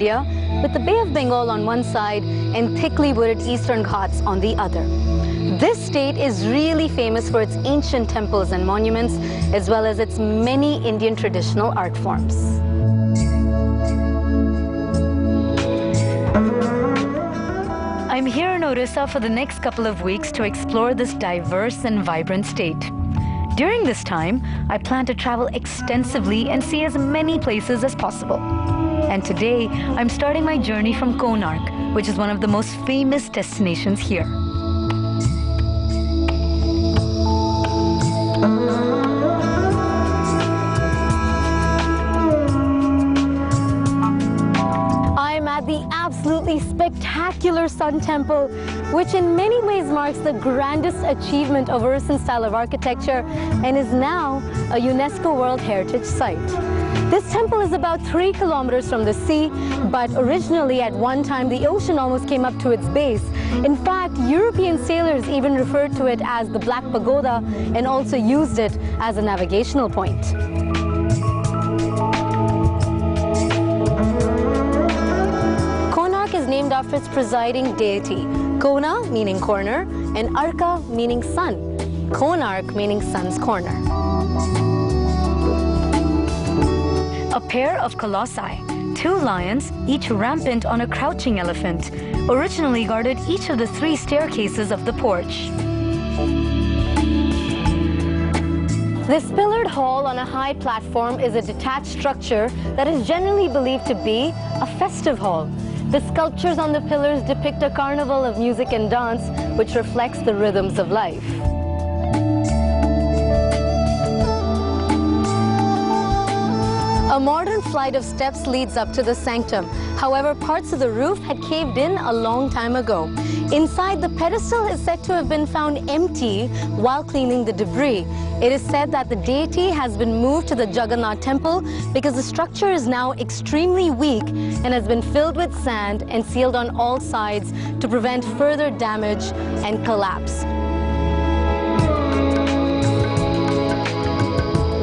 India, with the Bay of Bengal on one side and thickly wooded Eastern Ghats on the other. This state is really famous for its ancient temples and monuments, as well as its many Indian traditional art forms. I'm here in Odisha for the next couple of weeks to explore this diverse and vibrant state. During this time, I plan to travel extensively and see as many places as possible. And today, I'm starting my journey from Konark, which is one of the most famous destinations here. I'm at the absolutely spectacular Sun Temple, which in many ways marks the grandest achievement of Odishan style of architecture and is now a UNESCO World Heritage Site. This temple is about 3 kilometers from the sea, but originally at one time the ocean almost came up to its base. In fact, European sailors even referred to it as the Black Pagoda and also used it as a navigational point. Konark is named after its presiding deity, Kona meaning corner and Arka meaning sun, Konark meaning sun's corner. A pair of colossi, 2 lions, each rampant on a crouching elephant, originally guarded each of the 3 staircases of the porch. This pillared hall on a high platform is a detached structure that is generally believed to be a festive hall. The sculptures on the pillars depict a carnival of music and dance, which reflects the rhythms of life. A modern flight of steps leads up to the sanctum. However, parts of the roof had caved in a long time ago. Inside, the pedestal is said to have been found empty while cleaning the debris. It is said that the deity has been moved to the Jagannath temple because the structure is now extremely weak and has been filled with sand and sealed on all sides to prevent further damage and collapse.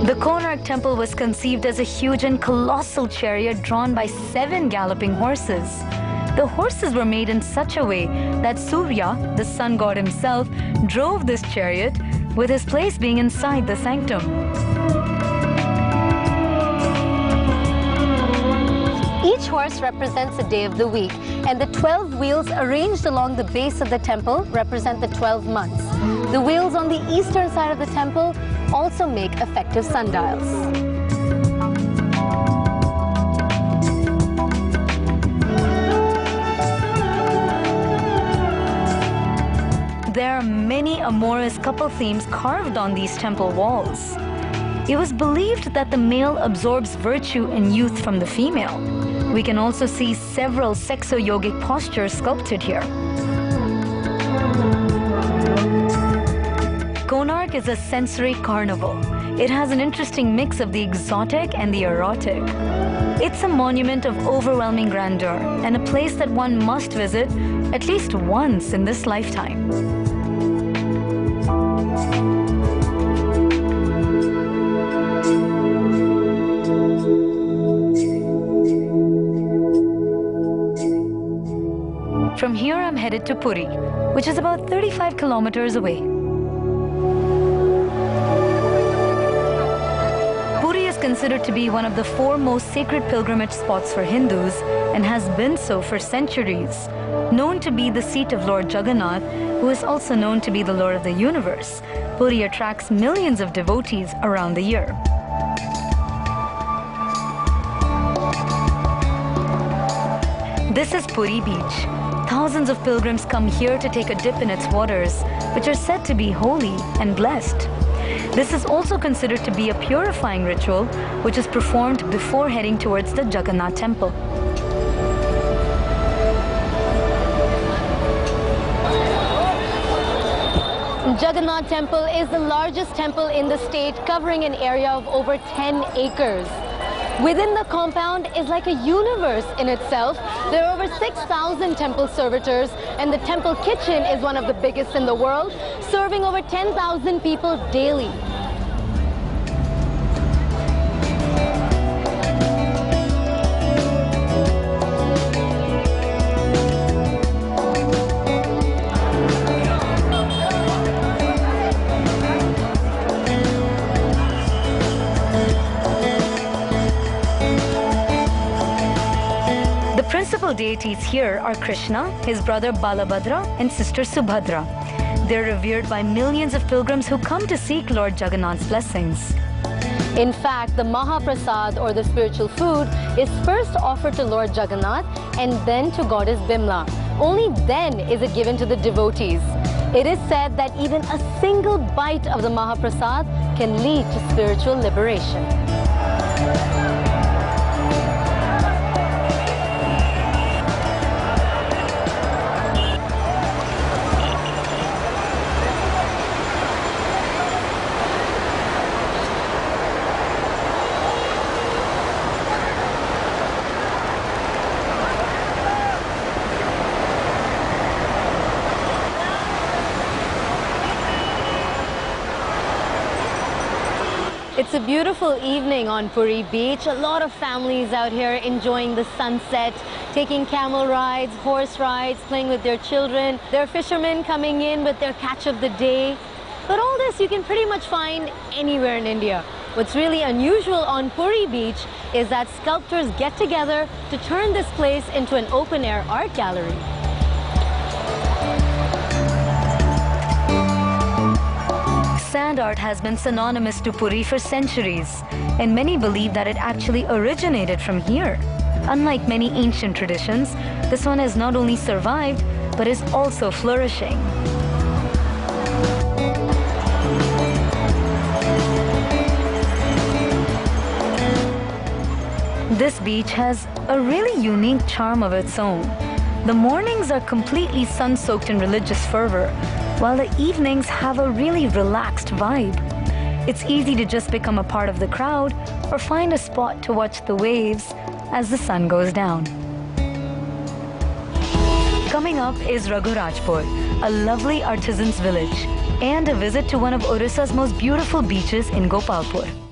The Konark temple was conceived as a huge and colossal chariot drawn by 7 galloping horses. The horses were made in such a way that Surya, the sun god himself, drove this chariot, with his place being inside the sanctum. Each horse represents a day of the week, and the 12 wheels arranged along the base of the temple represent the 12 months. The wheels on the eastern side of the temple also make effective sundials. There are many amorous couple themes carved on these temple walls. It was believed that the male absorbs virtue and youth from the female. We can also see several sexo-yogic postures sculpted here. Konark is a sensory carnival. It has an interesting mix of the exotic and the erotic. It's a monument of overwhelming grandeur and a place that one must visit at least once in this lifetime. From here, I'm headed to Puri, which is about 35 kilometers away. Puri is considered to be one of the 4 most sacred pilgrimage spots for Hindus and has been so for centuries. Known to be the seat of Lord Jagannath, who is also known to be the Lord of the universe, Puri attracts millions of devotees around the year. This is Puri Beach. Thousands of pilgrims come here to take a dip in its waters, which are said to be holy and blessed. This is also considered to be a purifying ritual, which is performed before heading towards the Jagannath temple. Jagannath Temple is the largest temple in the state, covering an area of over 10 acres. Within the compound is like a universe in itself. There are over 6,000 temple servitors, and the temple kitchen is one of the biggest in the world, serving over 10,000 people daily. principal deities here are Krishna, his brother Balabhadra, and sister Subhadra. They're revered by millions of pilgrims who come to seek Lord Jagannath's blessings. In fact, the Mahaprasad, or the spiritual food, is first offered to Lord Jagannath and then to goddess Bimla. Only then is it given to the devotees. It is said that even a single bite of the Mahaprasad can lead to spiritual liberation. It's a beautiful evening on Puri Beach. A lot of families out here enjoying the sunset, taking camel rides, horse rides, playing with their children. There are fishermen coming in with their catch of the day. But all this you can pretty much find anywhere in India. What's really unusual on Puri Beach is that sculptors get together to turn this place into an open-air art gallery. Sand art has been synonymous to Puri for centuries, and many believe that it actually originated from here. Unlike many ancient traditions, this one has not only survived, but is also flourishing. This beach has a really unique charm of its own. The mornings are completely sun-soaked in religious fervor, while the evenings have a really relaxed vibe. It's easy to just become a part of the crowd or find a spot to watch the waves as the sun goes down. Coming up is Raghurajpur, a lovely artisan's village, and a visit to one of Odisha's most beautiful beaches in Gopalpur.